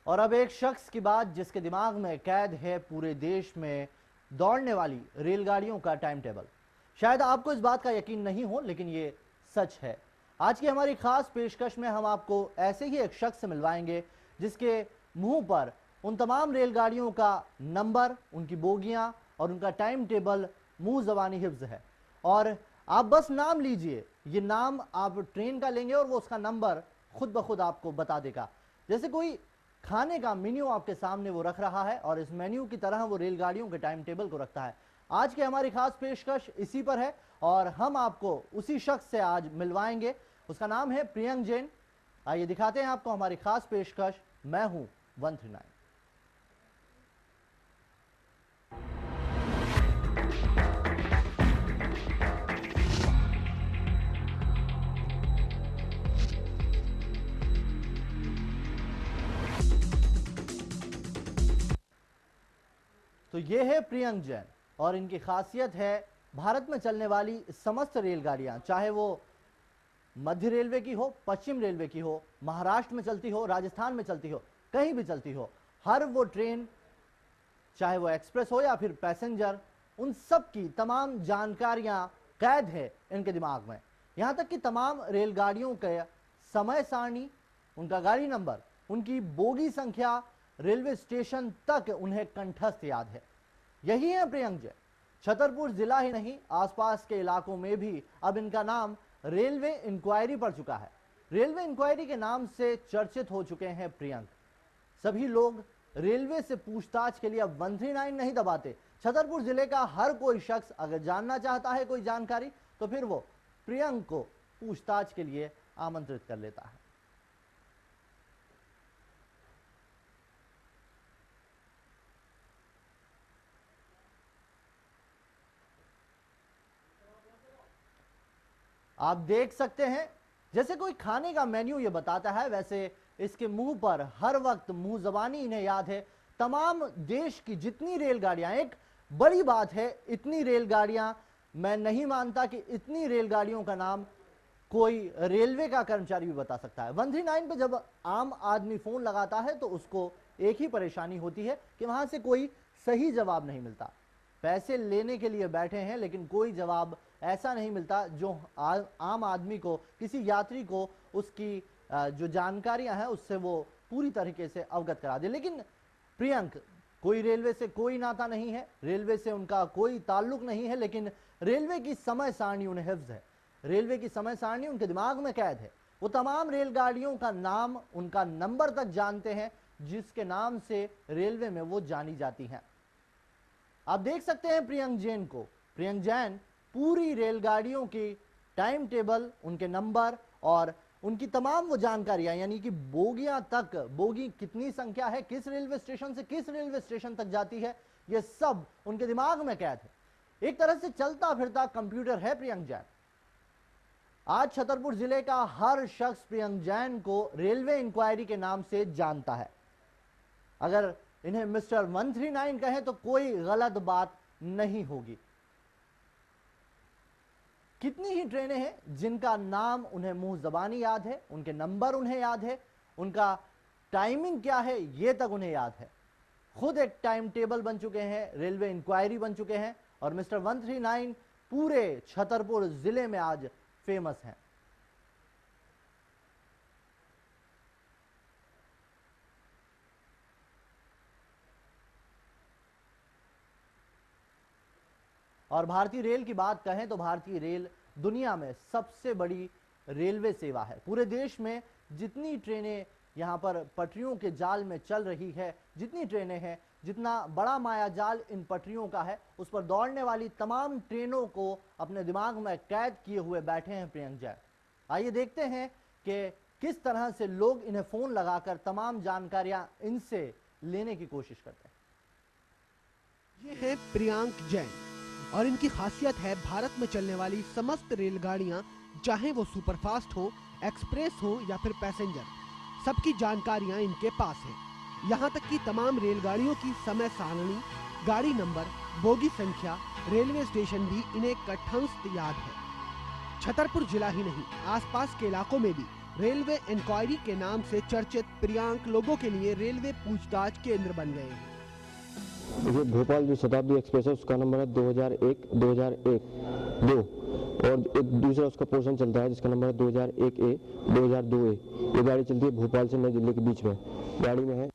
और अब एक शख्स की बात जिसके दिमाग में कैद है पूरे देश में दौड़ने वाली रेलगाड़ियों का टाइम टेबल। शायद आपको इस बात का यकीन नहीं हो, लेकिन ये सच है। आज की हमारी खास पेशकश में हम आपको ऐसे ही एक शख्स से मिलवाएंगे जिसके मुंह पर उन तमाम रेलगाड़ियों का नंबर, उनकी बोगियां और उनका टाइम टेबल मुंह ज़बानी हिफ्ज है। और आप बस नाम लीजिए, ये नाम आप ट्रेन का लेंगे और वो उसका नंबर खुद ब खुद आपको बता देगा। जैसे कोई खाने का मेन्यू आपके सामने वो रख रहा है और इस मेन्यू की तरह वो रेलगाड़ियों के टाइम टेबल को रखता है। आज की हमारी खास पेशकश इसी पर है और हम आपको उसी शख्स से आज मिलवाएंगे। उसका नाम है प्रियंक जैन। आइए दिखाते हैं आपको हमारी खास पेशकश, मैं हूं 139। तो ये है प्रियंक जैन और इनकी खासियत है भारत में चलने वाली समस्त रेलगाड़ियां, चाहे वो मध्य रेलवे की हो, पश्चिम रेलवे की हो, महाराष्ट्र में चलती हो, राजस्थान में चलती हो, कहीं भी चलती हो, हर वो ट्रेन, चाहे वो एक्सप्रेस हो या फिर पैसेंजर, उन सब की तमाम जानकारियां कैद है इनके दिमाग में। यहां तक कि तमाम रेलगाड़ियों के समय सारणी, उनका गाड़ी नंबर, उनकी बोगी संख्या, रेलवे स्टेशन तक उन्हें कंठस्थ याद है। यही है प्रियंक जैन। छतरपुर जिला ही नहीं, आसपास के इलाकों में भी अब इनका नाम रेलवे इंक्वायरी पड़ चुका है। रेलवे इंक्वायरी के नाम से चर्चित हो चुके हैं प्रियंक। सभी लोग रेलवे से पूछताछ के लिए अब 139 नहीं दबाते। छतरपुर जिले का हर कोई शख्स अगर जानना चाहता है कोई जानकारी, तो फिर वो प्रियंक को पूछताछ के लिए आमंत्रित कर लेता है। आप देख सकते हैं जैसे कोई खाने का मेन्यू ये बताता है, वैसे इसके मुंह पर हर वक्त मुंह जबानी इन्हें याद है तमाम देश की जितनी रेलगाड़ियां। एक बड़ी बात है, इतनी रेलगाड़ियां, मैं नहीं मानता कि इतनी रेलगाड़ियों का नाम कोई रेलवे का कर्मचारी भी बता सकता है। 139 पे जब आम आदमी फोन लगाता है तो उसको एक ही परेशानी होती है कि वहां से कोई सही जवाब नहीं मिलता। पैसे लेने के लिए बैठे हैं लेकिन कोई जवाब ऐसा नहीं मिलता जो आम आदमी को, किसी यात्री को उसकी जो जानकारियां हैं उससे वो पूरी तरीके से अवगत करा दे। लेकिन प्रियंक, कोई रेलवे से कोई नाता नहीं है, रेलवे से उनका कोई ताल्लुक नहीं है, लेकिन रेलवे की समय सारणी उन्हें हिफ्ज है। रेलवे की समय सारणी उनके दिमाग में कैद है। वो तमाम रेलगाड़ियों का नाम, उनका नंबर तक जानते हैं जिसके नाम से रेलवे में वो जानी जाती हैं। आप देख सकते हैं प्रियंक जैन को। प्रियंक जैन पूरी रेलगाड़ियों की टाइम टेबल, उनके नंबर और उनकी तमाम वो जानकारियां, यानी कि बोगियां तक, बोगी कितनी संख्या है, किस रेलवे स्टेशन से किस रेलवे स्टेशन तक जाती है, ये सब उनके दिमाग में कैद है। एक तरह से चलता फिरता कंप्यूटर है प्रियंक जैन। आज छतरपुर जिले का हर शख्स प्रियंक जैन को रेलवे इंक्वायरी के नाम से जानता है। अगर इन्हें मिस्टर 139 कहें तो कोई गलत बात नहीं होगी। कितनी ही ट्रेनें हैं जिनका नाम उन्हें मुंह जबानी याद है, उनके नंबर उन्हें याद है, उनका टाइमिंग क्या है ये तक उन्हें याद है। खुद एक टाइम टेबल बन चुके हैं, रेलवे इंक्वायरी बन चुके हैं और मिस्टर 139 पूरे छतरपुर जिले में आज फेमस हैं। और भारतीय रेल की बात कहें तो भारतीय रेल दुनिया में सबसे बड़ी रेलवे सेवा है। पूरे देश में जितनी ट्रेनें यहाँ पर पटरियों के जाल में चल रही है, जितनी ट्रेनें हैं, जितना बड़ा माया जाल इन पटरियों का है, उस पर दौड़ने वाली तमाम ट्रेनों को अपने दिमाग में कैद किए हुए बैठे हैं प्रियंक जैन। आइए देखते हैं कि किस तरह से लोग इन्हें फोन लगाकर तमाम जानकारियां इनसे लेने की कोशिश करते हैं। ये है प्रियंक जैन और इनकी खासियत है भारत में चलने वाली समस्त रेलगाड़ियां, चाहे वो सुपरफास्ट हो, एक्सप्रेस हो या फिर पैसेंजर, सबकी जानकारियां इनके पास है। यहाँ तक कि तमाम रेलगाड़ियों की समय सारणी, गाड़ी नंबर, बोगी संख्या, रेलवे स्टेशन भी इन्हें कंठस्थ याद है। छतरपुर जिला ही नहीं, आसपास के इलाकों में भी रेलवे इंक्वायरी के नाम से चर्चित प्रियांक लोगों के लिए रेलवे पूछताछ केंद्र बन गए हैं। ये भोपाल जो शताब्दी एक्सप्रेस है उसका नंबर है 2001 2001 2 और एक दूसरा उसका पोर्शन चलता है जिसका नंबर है 2001 ए 2002 ए। ये गाड़ी चलती है भोपाल से नई दिल्ली के बीच में। गाड़ी में है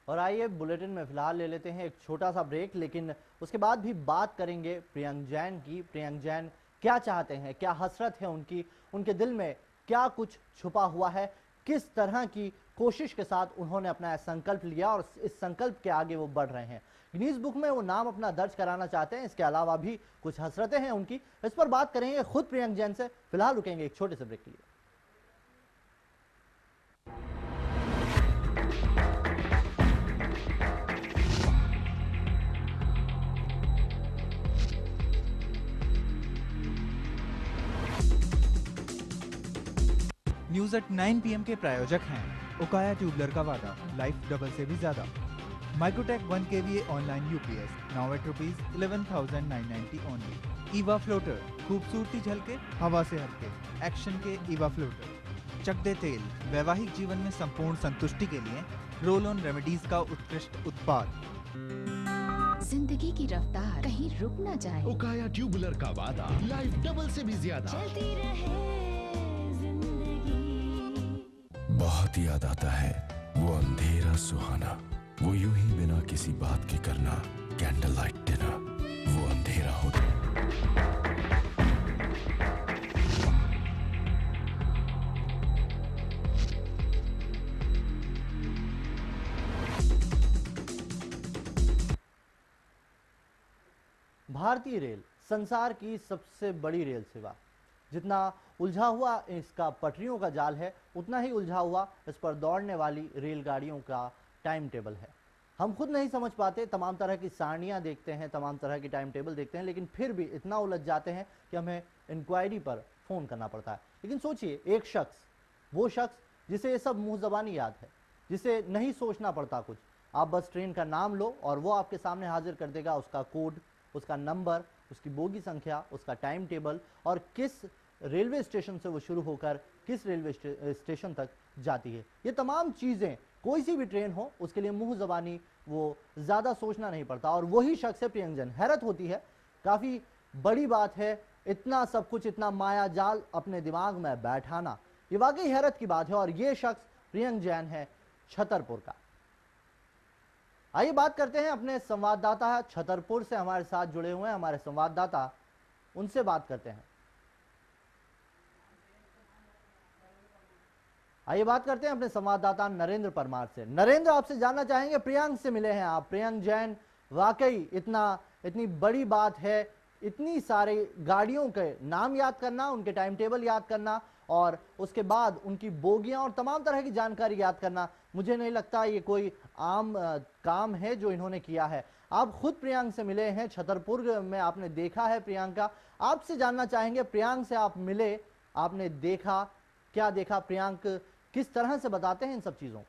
और आइए बुलेटिन में फिलहाल ले लेते हैं एक छोटा सा ब्रेक, लेकिन उसके बाद भी बात करेंगे प्रियंक जैन की। प्रियंक जैन क्या चाहते हैं, क्या हसरत है उनकी, उनके दिल में क्या कुछ छुपा हुआ है, किस तरह की कोशिश के साथ उन्होंने अपना संकल्प लिया और इस संकल्प के आगे वो बढ़ रहे हैं। गिनीज बुक में वो नाम अपना दर्ज कराना चाहते हैं। इसके अलावा भी कुछ हसरतें हैं उनकी, इस पर बात करेंगे खुद प्रियंक जैन से। फिलहाल रुकेंगे एक छोटे से ब्रेक के लिए। न्यूज एट 9 PM के प्रायोजक हैं उकाया ट्यूबलर का वादा, लाइफ डबल से भी ज्यादा। Microtek 1 kVA online UPS now at ₹11,990 only. Eva floater, खूबसूरती झलके हवा से हटके, एक्शन के ईवा फ्लोटर। चक दे तेल, वैवाहिक जीवन में संपूर्ण संतुष्टि के लिए रोल ऑन रेमेडीज का उत्कृष्ट उत्पाद। जिंदगी की रफ्तार कहीं रुक न जाए। उकाया ट्यूबुलर का वादा, लाइफ डबल से भी ज्यादा। चलती रहे बहुत याद आता है वो अंधेरा सुहाना, वो यूं ही बिना किसी बात के करना, कैंडल लाइट डिनर, वो अंधेरा होता। भारतीय रेल संसार की सबसे बड़ी रेल सेवा। जितना उलझा हुआ इसका पटरियों का जाल है, उतना ही उलझा हुआ इस पर दौड़ने वाली रेलगाड़ियों का टाइम टेबल है। हम खुद नहीं समझ पाते, तमाम तरह की सारणियां देखते हैं, तमाम तरह की टाइम टेबल देखते हैं, लेकिन फिर भी इतना उलझ जाते हैं कि हमें इंक्वायरी पर फ़ोन करना पड़ता है। लेकिन सोचिए, एक शख्स, वो शख्स जिसे ये सब मुँह ज़बानी याद है, जिसे नहीं सोचना पड़ता कुछ, आप बस ट्रेन का नाम लो और वो आपके सामने हाजिर कर देगा उसका कोड, उसका नंबर, उसकी बोगी संख्या, उसका टाइम टेबल और किस रेलवे स्टेशन से वो शुरू होकर किस रेलवे स्टेशन तक जाती है। ये तमाम चीज़ें, कोई सी भी ट्रेन हो, उसके लिए मुंह ज़बानी वो ज़्यादा सोचना नहीं पड़ता। और वही शख्स है प्रियंक जैन। हैरत होती है, काफ़ी बड़ी बात है इतना सब कुछ, इतना माया जाल अपने दिमाग में बैठाना, ये वाकई हैरत की बात है। और ये शख्स प्रियंक जैन है छतरपुर का। आइए बात करते हैं अपने संवाददाता छतरपुर से हमारे साथ जुड़े हुए हैं हमारे संवाददाता, उनसे बात करते हैं। आइए बात करते हैं अपने संवाददाता नरेंद्र परमार से। नरेंद्र, आपसे जानना चाहेंगे, प्रियंक से मिले हैं आप, प्रियंक जैन, वाकई इतनी बड़ी बात है, इतनी सारी गाड़ियों के नाम याद करना, उनके टाइम टेबल याद करना और उसके बाद उनकी बोगियां और तमाम तरह की जानकारी याद करना, मुझे नहीं लगता ये कोई आम काम है जो इन्होंने किया है। आप खुद प्रियंक से मिले हैं, छतरपुर में आपने देखा है प्रियंक का। आपसे जानना चाहेंगे, प्रियंक से आप मिले, आपने देखा, क्या देखा, प्रियंक किस तरह से बताते हैं इन सब चीजों को?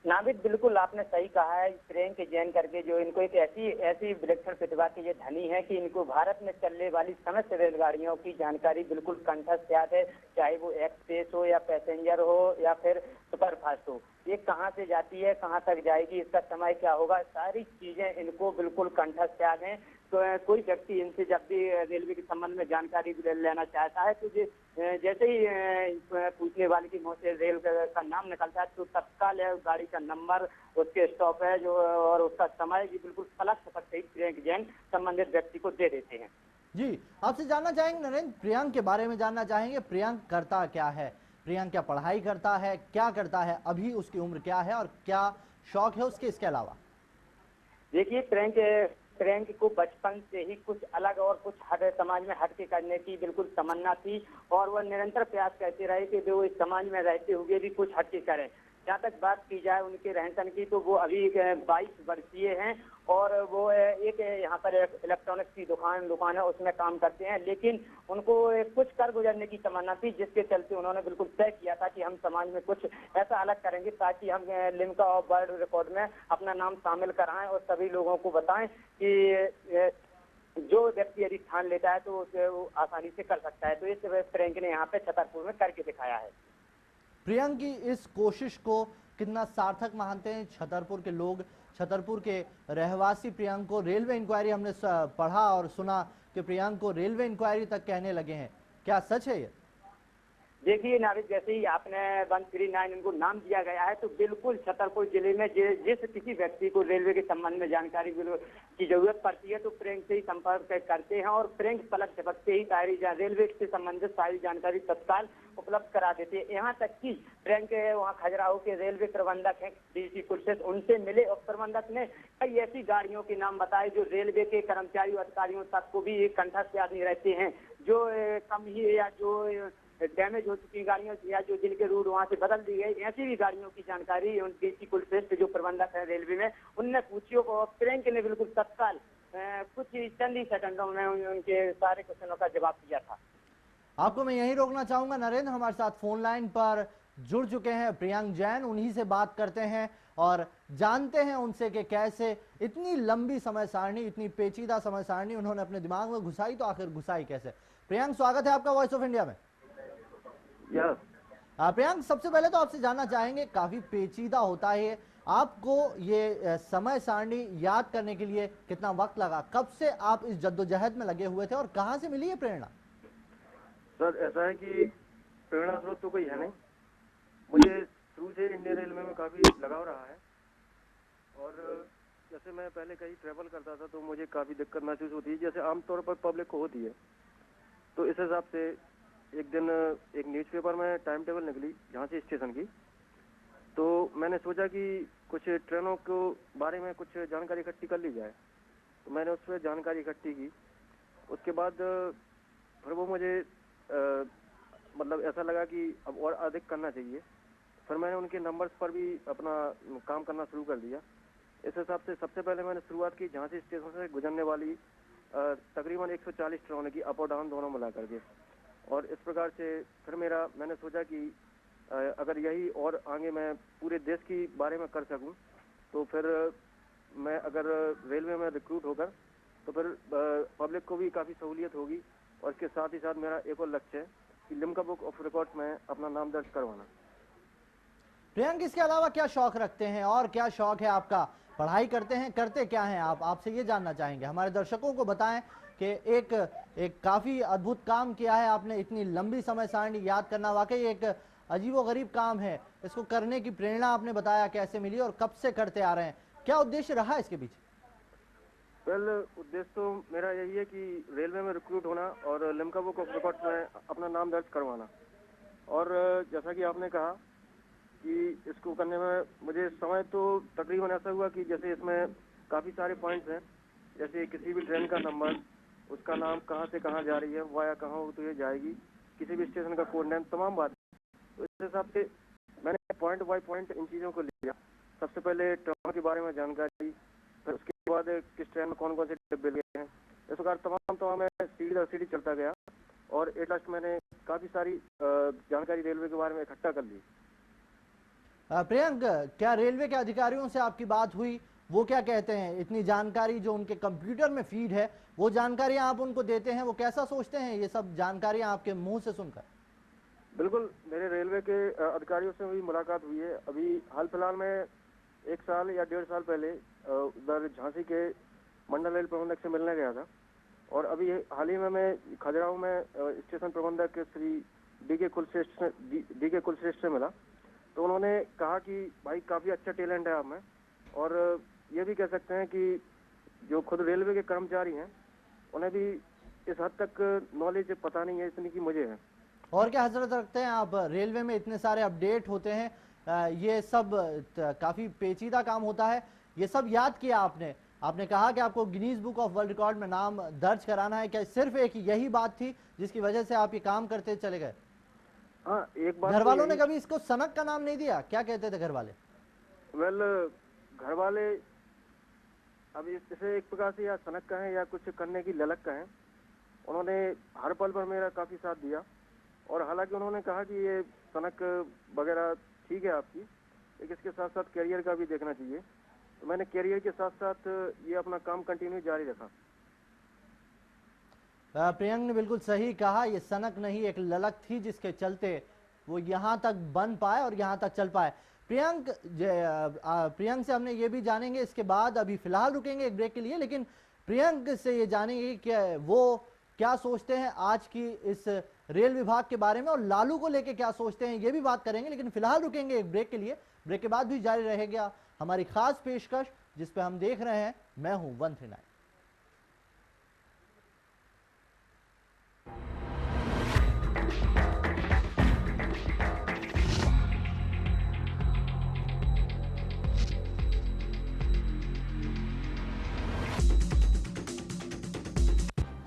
नाविद, बिल्कुल आपने सही कहा है। प्रियंक जैन करके जो इनको एक ऐसी विलक्षण प्रतिभा के ये धनी है कि इनको भारत में चलने वाली समस्त रेलगाड़ियों की जानकारी बिल्कुल कंठस्थ याद है, चाहे वो एक्सप्रेस हो या पैसेंजर हो या फिर सुपरफास्ट हो। ये कहाँ से जाती है, कहाँ तक जाएगी, इसका समय क्या होगा, सारी चीजें इनको बिल्कुल कंठस्थ याद हैं। तो कोई व्यक्ति इनसे जब भी रेलवे के संबंध में जानकारी लेना चाहता है तो जैसे ही पूछने वाले की मुंह से रेल का नाम निकलता है तो तत्काल गाड़ी का नंबर, उसके स्टॉपेज और उसका समय भी बिल्कुल पलक झपकते ही प्रियंक जैन संबंधित व्यक्ति को दे देते हैं। जी, आपसे जानना चाहेंगे नरेंद्र, प्रियंक के बारे में जानना चाहेंगे, प्रियंक करता क्या है, प्रियंक क्या पढ़ाई करता है, क्या करता है, अभी उसकी उम्र क्या है और क्या शौक है उसके, इसके अलावा? देखिए, प्रियंक को बचपन से ही कुछ अलग और कुछ समाज में हट के करने की बिल्कुल तमन्ना थी और वह निरंतर प्रयास करते रहे कि वो इस समाज में रहते हुए भी कुछ हट के करें। जहाँ तक बात की जाए उनके रहन सहन की, तो वो अभी 22 वर्षीय हैं और वो एक यहाँ पर इलेक्ट्रॉनिक्स की दुकान है, उसमें काम करते हैं। लेकिन उनको कुछ कर गुजरने की तमन्ना थी, जिसके चलते उन्होंने बिल्कुल तय किया था कि हम समाज में कुछ ऐसा अलग करेंगे ताकि हम लिम्का और वर्ल्ड रिकॉर्ड में अपना नाम शामिल कराएं और सभी लोगों को बताएं कि जो व्यक्ति यदि ठान लेता है तो उसे वो आसानी से कर सकता है। तो इस प्रियंक ने यहाँ पे छतरपुर में करके दिखाया है। प्रियंक की इस कोशिश को कितना सार्थक मानते हैं छतरपुर के लोग? छतरपुर के रहवासी प्रियंक को रेलवे इंक्वायरी, हमने पढ़ा और सुना कि प्रियंक को रेलवे इंक्वायरी तक कहने लगे हैं, क्या सच है ये? देखिए नाविक, जैसे ही आपने 139 इनको नाम दिया गया है तो बिल्कुल छतरपुर जिले में जिस किसी व्यक्ति को रेलवे के संबंध में जानकारी की जरूरत पड़ती है तो प्रियंक से ही संपर्क करते हैं और प्रियंक पलक झपकते ही सारी रेलवे से संबंधित सारी जानकारी तत्काल उपलब्ध करा देते हैं। यहाँ तक कि प्रियंक वहाँ खजुराहो के रेलवे प्रबंधक हैं डीसी कुलशेष, उनसे मिले और प्रबंधक ने कई ऐसी गाड़ियों के नाम बताए जो रेलवे के कर्मचारियों अधिकारियों तक को भी कंठस्थ याद नहीं रहते हैं, जो कम ही या जो डैमेज हो चुकी गाड़ियों या जो जिनके रूट वहां से बदल दी गई, ऐसी भी गाड़ियों की जानकारी उनके कुलश्रेष्ठ जो प्रबंधक है रेलवे में उनने पूछी और प्रियंक ने बिल्कुल तत्काल कुछ चंद ही सेकंडों में उनके सारे क्वेश्चनों का जवाब दिया था। आपको मैं यही रोकना चाहूंगा नरेंद्र, हमारे साथ फोन लाइन पर जुड़ चुके हैं प्रियंक जैन, उन्हीं से बात करते हैं और जानते हैं उनसे कि कैसे इतनी लंबी समय सारणी, इतनी पेचीदा समय सारणी उन्होंने अपने दिमाग में घुसाई, तो आखिर घुसाई कैसे? प्रियंक, स्वागत है आपका वॉइस ऑफ इंडिया में। प्रियंक, सबसे पहले तो आपसे जानना चाहेंगे, काफी पेचीदा होता है, आपको ये समय सारणी याद करने के लिए कितना वक्त लगा? कब से आप इस जद्दोजहद में लगे हुए थे और कहां से मिली है प्रेरणा? सर ऐसा है कि प्रेरणा स्रोत तो कोई है नहीं, मुझे शुरू से इंडियन रेलवे में काफी लगाव रहा है और जैसे मैं पहले कहीं ट्रेवल करता था तो मुझे काफी दिक्कत महसूस होती है, जैसे आमतौर पर पब्लिक को होती है। तो इस हिसाब से एक दिन एक न्यूज़पेपर में टाइम टेबल निकली झांसी स्टेशन की, तो मैंने सोचा कि कुछ ट्रेनों को बारे में कुछ जानकारी इकट्ठी कर ली जाए, तो मैंने उस पर जानकारी इकट्ठी की। उसके बाद फिर वो मुझे मतलब ऐसा लगा कि अब और अधिक करना चाहिए, फिर मैंने उनके नंबर्स पर भी अपना काम करना शुरू कर दिया। इस हिसाब से सबसे पहले मैंने शुरुआत की झांसी स्टेशन से गुजरने वाली तकरीबन 140 ट्रेनों की अप और डाउन दोनों मिला करके, और इस प्रकार से फिर मैंने सोचा कि अगर यही और आगे मैं पूरे देश की बारे में कर सकूं तो फिर मैं अगर रेलवे में रिक्रूट होकर तो फिर पब्लिक को भी काफ़ी सहूलियत होगी, और इसके साथ ही साथ मेरा एक और लक्ष्य है कि लिम्का बुक ऑफ रिकॉर्ड्स में अपना नाम दर्ज करवाना। प्रियंक, इसके अलावा क्या शौक रखते हैं और क्या शौक है आपका? पढ़ाई करते हैं, करते क्या हैं आप? आपसे ये जानना चाहेंगे, हमारे दर्शकों को बताएं कि एक काफी अद्भुत काम किया है आपने, इतनी लंबी समय सारणी याद करना वाकई एक अजीबोगरीब काम है। इसको करने की प्रेरणा आपने बताया कैसे मिली और कब से करते आ रहे हैं, क्या उद्देश्य रहा इसके पीछे? वेल, उद्देश्य तो मेरा यही है कि रेलवे में रिक्रूट होना और लिम्का बुक ऑफ रिकॉर्ड्स में अपना नाम दर्ज करवाना। और जैसा कि आपने कहा कि इसको करने में मुझे समय तो तकरीबन ऐसा हुआ कि जैसे इसमें काफ़ी सारे पॉइंट्स हैं, जैसे किसी भी ट्रेन का नंबर, उसका नाम, कहाँ से कहाँ जा रही है, वाया कहाँ हो तो ये जाएगी, किसी भी स्टेशन का कोड नेम, तमाम बात। तो इस हिसाब से मैंने पॉइंट बाय पॉइंट इन चीज़ों को लिया। सबसे पहले ट्रेनों के बारे में जानकारी, फिर उसके बाद किस ट्रेन में कौन कौन से डिब्बे लिए हैं, इस प्रकार तमाम मैं सीढ़ी दर सीढ़ी चलता गया और एट लास्ट मैंने काफ़ी सारी जानकारी रेलवे के बारे में इकट्ठा कर ली। प्रियंक, क्या रेलवे के अधिकारियों से आपकी बात हुई? वो क्या कहते हैं? इतनी जानकारी जो उनके कंप्यूटर में फीड है, वो जानकारी आप उनको देते हैं, वो कैसा सोचते हैं ये सब जानकारियां आपके मुंह से सुनकर? बिल्कुल, मेरे रेलवे के अधिकारियों से भी मुलाकात हुई है। अभी हाल फिलहाल में 1 साल या 1.5 साल पहले उधर झांसी के मंडल रेल प्रबंधक से मिलने गया था, और अभी हाल ही में मैं खजुराहो में स्टेशन प्रबंधक श्री डी के कुलश्रेष्ठ से मिला। तो उन्होंने कहा कि भाई काफ़ी अच्छा टैलेंट है आप में, और ये भी कह सकते हैं कि जो खुद रेलवे के कर्मचारी हैं उन्हें भी इस हद तक नॉलेज पता नहीं है इतनी की मुझे है। और क्या हजरत रखते हैं आप? रेलवे में इतने सारे अपडेट होते हैं, ये सब काफ़ी पेचीदा काम होता है, ये सब याद किया आपने? आपने कहा कि आपको Guinness book of world record में नाम दर्ज कराना है, क्या सिर्फ एक यही बात थी जिसकी वजह से आप ये काम करते चले गए? हाँ, एक बात। घर वालों ने कभी इसको सनक का नाम नहीं दिया? क्या कहते थे घर वाले? वेल, घर वाले अब इसे एक प्रकार से या सनक का है या कुछ करने की ललक का है। उन्होंने हर पल पर मेरा काफ़ी साथ दिया, और हालांकि उन्होंने कहा कि ये सनक वगैरह ठीक है आपकी, लेकिन इसके साथ साथ कैरियर का भी देखना चाहिए। तो मैंने कैरियर के साथ साथ ये अपना काम कंटिन्यू जारी रखा। प्रियंक ने बिल्कुल सही कहा, ये सनक नहीं एक ललक थी जिसके चलते वो यहाँ तक बन पाए और यहाँ तक चल पाए। प्रियंक से हमने ये भी जानेंगे इसके बाद, अभी फिलहाल रुकेंगे एक ब्रेक के लिए, लेकिन प्रियंक से ये जानेंगे कि वो क्या सोचते हैं आज की इस रेल विभाग के बारे में और लालू को लेके क्या सोचते हैं, ये भी बात करेंगे। लेकिन फिलहाल रुकेंगे एक ब्रेक के लिए, ब्रेक के बाद भी जारी रहेगा हमारी खास पेशकश जिस पे हम देख रहे हैं मैं हूं 139।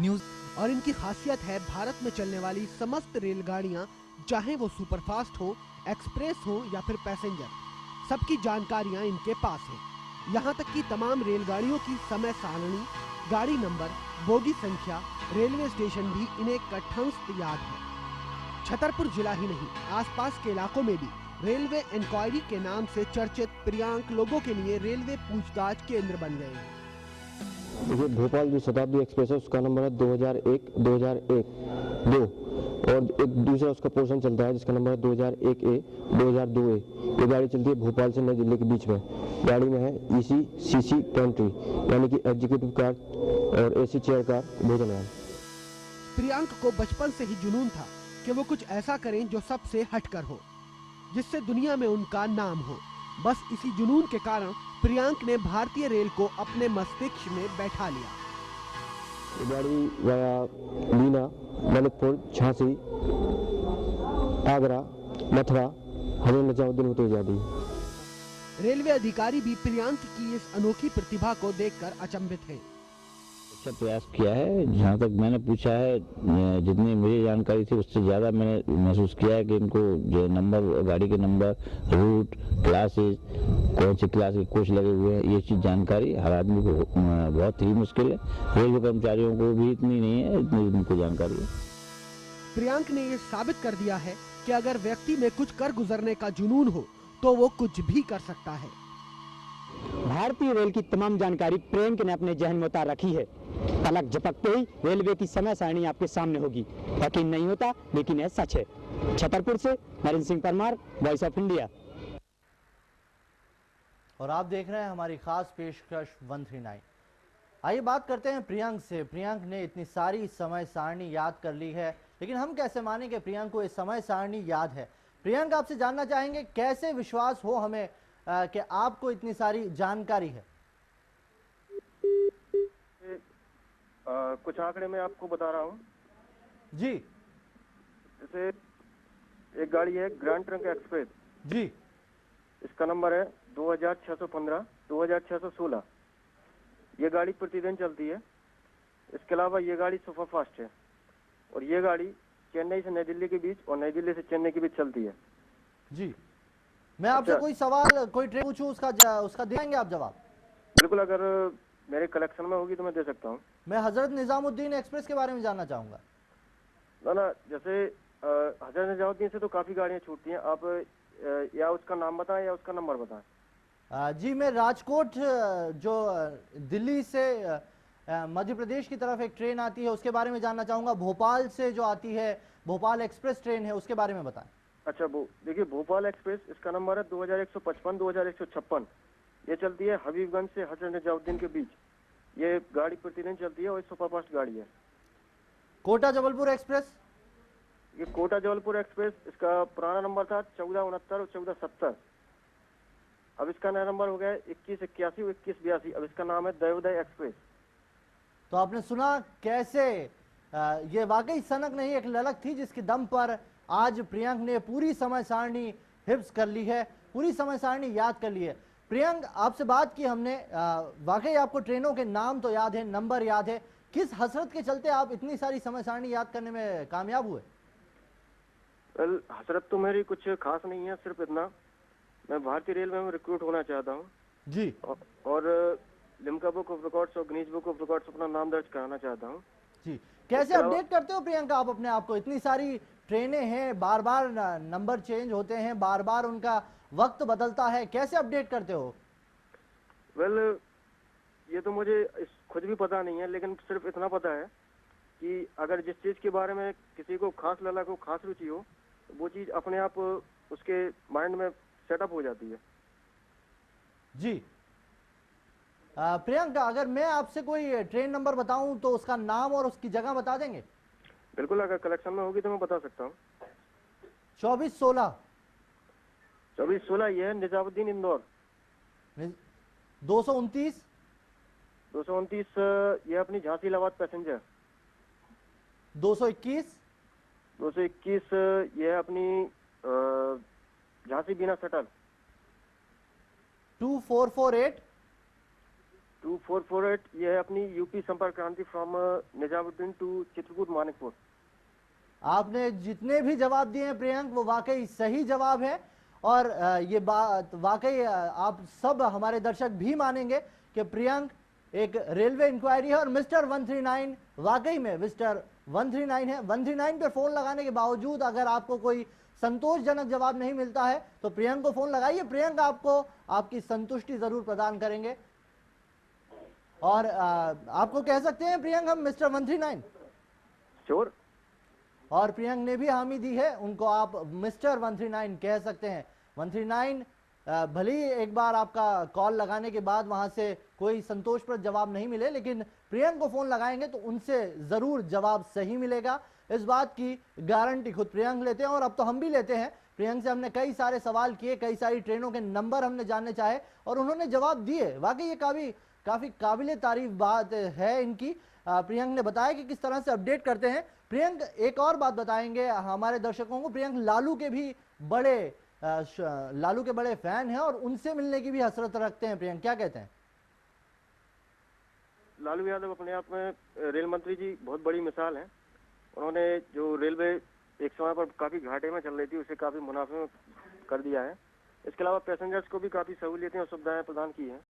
न्यूज और इनकी खासियत है भारत में चलने वाली समस्त रेलगाड़ियां, चाहे वो सुपरफास्ट हो, एक्सप्रेस हो या फिर पैसेंजर, सबकी जानकारियां इनके पास है। यहाँ तक कि तमाम रेलगाड़ियों की समय सारणी, गाड़ी नंबर, बोगी संख्या, रेलवे स्टेशन भी इन्हें कठंस्त याद है। छतरपुर जिला ही नहीं, आसपास के इलाकों में भी रेलवे इंक्वायरी के नाम से चर्चित प्रियांक लोगों के लिए रेलवे पूछताछ केंद्र बन गए हैं। देखिए, भोपाल जो शताब्दी एक्सप्रेस है उसका नंबर है 2001 2001 2 और एक दूसरा उसका पोर्शन चलता है जिसका नंबर है 2001 ए 2002 ए। ये गाड़ी चलती है भोपाल से नई दिल्ली के बीच में। गाड़ी में है EC CC पेंट्री यानी कि एग्जीक्यूटिव कार और AC चेयर कार भोजनयान। प्रियांक को बचपन से ही जुनून था कि वो कुछ ऐसा करें जो सबसे हटकर हो, जिससे दुनिया में उनका नाम हो। बस इसी जुनून के कारण प्रियांक ने भारतीय रेल को अपने मस्तिष्क में बैठा लिया। ये गाड़ी वाया बीना, ललितपुर, झांसी, आगरा, मथुरा, हज़रत निजामुद्दीन होते जाती है। रेलवे अधिकारी भी प्रियांक की इस अनोखी प्रतिभा को देखकर अचंभित हैं। अच्छा प्रयास किया है, जहाँ तक मैंने पूछा है, जितनी मुझे जानकारी थी उससे ज़्यादा मैंने महसूस किया है कि इनको जो नंबर, गाड़ी के नंबर, रूट, क्लासेस, कौन सी क्लास के कोच लगे हुए हैं, ये चीज़ जानकारी हर आदमी को बहुत ही मुश्किल है। रेलवे कर्मचारियों को भी इतनी नहीं है, इतनी इनको जानकारी है। प्रियांक ने ये साबित कर दिया है कि अगर व्यक्ति में कुछ कर गुजरने का जुनून हो तो वो कुछ भी कर सकता है। भारतीय रेल की तमाम जानकारी प्रियंक ने अपने जहन में उतार रखी है। पलक झपकते ही रेलवे की समय सारणी आपके सामने होगी। यकीन नहीं होता लेकिन यह सच है। छतरपुर से Narendra Singh Parmar, voice of India. और आप देख रहे हैं हमारी खास पेशकश 139। आइए बात करते हैं प्रियंक से। प्रियंक ने इतनी सारी समय सारणी याद कर ली है, लेकिन हम कैसे माने कि प्रियंक को ये समय सारणी याद है। प्रियंक, आपसे जानना चाहेंगे कैसे विश्वास हो हमें कि आपको इतनी सारी जानकारी है। कुछ आंकड़े मैं आपको बता रहा हूँ जी। जैसे एक गाड़ी है ग्रैंड ट्रंक एक्सप्रेस जी, इसका नंबर है 2615 2616। ये गाड़ी प्रतिदिन चलती है। इसके अलावा ये गाड़ी सुपर फास्ट है और ये गाड़ी चेन्नई से नई दिल्ली के बीच और नई दिल्ली से चेन्नई के बीच चलती है। जी, मैं आपसे अच्छा। कोई सवाल, कोई ट्रेन पूछूं, उसका देंगे आप जवाब? बिल्कुल, अगर मेरे कलेक्शन में होगी तो मैं दे सकता हूँ। मैं हजरत निजामुद्दीन एक्सप्रेस के बारे में जानना चाहूंगा। ना जैसे हजरत निजामुद्दीन से तो काफी गाड़ियाँ छूटती हैं। आप या उसका नाम बताएं या उसका नंबर बताएं। जी, मैं राजकोट, जो दिल्ली से मध्य प्रदेश की तरफ एक ट्रेन आती है उसके बारे में जानना चाहूंगा। भोपाल से जो आती है, भोपाल एक्सप्रेस ट्रेन है, उसके बारे में बताएं। अच्छा, वो देखिए भोपाल एक्सप्रेस, इसका नंबर है 2155 2156। ये चलती है हबीबगंज से हजरत निजामुद्दीन के बीच। ये गाड़ी प्रतिदिन चलती है और सुपरफास्ट गाड़ी है। कोटा जबलपुर एक्सप्रेस, ये कोटा जबलपुर एक्सप्रेस, इसका पुराना नंबर था 1469 और 1470। अब इसका नया नंबर हो गया है 2181 और 2182। अब इसका नाम है दयोदय एक्सप्रेस। तो आपने सुना कैसे ये वाकई सनक नहीं एक ललक थी जिसके दम पर आज प्रियंक ने पूरी समय सारणी हिफ्ज कर ली है, पूरी समय सारणी याद कर ली है। प्रियंक, आपसे बात की हमने, वाकई आपको ट्रेनों के नाम तो याद है, नंबर याद है, किस हसरत के चलते आप इतनी सारी समय सारणी याद करने में कामयाब हुए? हसरत तो मेरी कुछ खास नहीं है, सिर्फ इतना, मैं भारतीय रेलवे में रिक्रूट होना चाहता हूँ जी, और लिम्का बुक ऑफ रिकॉर्ड्स और गिनीज बुक ऑफ रिकॉर्ड्स अपना नाम दर्ज कराना चाहता हूँ जी। कैसे अपडेट करते हो प्रियंका आप अपने आप को? इतनी सारी ट्रेनें हैं, बार बार नंबर चेंज होते हैं, बार बार उनका वक्त बदलता है, कैसे अपडेट करते हो? वेल, ये तो मुझे खुद भी पता नहीं है, लेकिन सिर्फ इतना पता है कि अगर जिस चीज़ के बारे में किसी को खास लला को खास रुचि हो, वो चीज़ अपने आप उसके माइंड में सेटअप हो जाती है। जी प्रियंका, अगर मैं आपसे कोई ट्रेन नंबर बताऊं तो उसका नाम और उसकी जगह बता देंगे? बिल्कुल, अगर कलेक्शन में होगी तो मैं बता सकता हूँ। 2416 2416 ये है निजामुद्दीन इंदौर। 229 ये अपनी झांसी इलाहाबाद पैसेंजर। 221 ये है अपनी झांसी बीना शटल। 2448 ये है अपनी यूपी संपर्क क्रांति फ्रॉम निजामुद्दीन टू चित्रकूट मानिकपुर। आपने जितने भी जवाब दिए हैं प्रियंक, वो वाकई सही जवाब है और ये बात वाकई आप सब हमारे दर्शक भी मानेंगे कि प्रियंक एक रेलवे इंक्वायरी है और मिस्टर 139 वाकई में मिस्टर 139 है। 139 पे फोन लगाने के बावजूद अगर आपको कोई संतोषजनक जवाब नहीं मिलता है तो प्रियंक को फोन लगाइए, प्रियंक आपको आपकी संतुष्टि जरूर प्रदान करेंगे। और आपको कह सकते हैं प्रियंक हम मिस्टर 139 श्योर। और प्रियंक ने भी हामी दी है, उनको आप मिस्टर 139 कह सकते हैं। 139 भले ही एक बार आपका कॉल लगाने के बाद वहां से कोई संतोषप्रद जवाब नहीं मिले, लेकिन प्रियंक को फोन लगाएंगे तो उनसे जरूर जवाब सही मिलेगा। इस बात की गारंटी खुद प्रियंक लेते हैं और अब तो हम भी लेते हैं। प्रियंक से हमने कई सारे सवाल किए, कई सारी ट्रेनों के नंबर हमने जानने चाहे और उन्होंने जवाब दिए। वाकई ये काफी काबिले तारीफ बात है इनकी। प्रियंक ने बताया कि किस तरह से अपडेट करते हैं। प्रियंक एक और बात बताएंगे हमारे दर्शकों को, प्रियंक लालू के बड़े फैन हैं और उनसे मिलने की भी हसरत रखते हैं। प्रियंक क्या कहते हैं? लालू यादव अपने आप में रेल मंत्री जी बहुत बड़ी मिसाल हैं। उन्होंने जो रेलवे एक समय पर काफी घाटे में चल रही थी उसे काफी मुनाफे में कर दिया है। इसके अलावा पैसेंजर्स को भी काफी सहूलियतें और सुविधाएं प्रदान की हैं।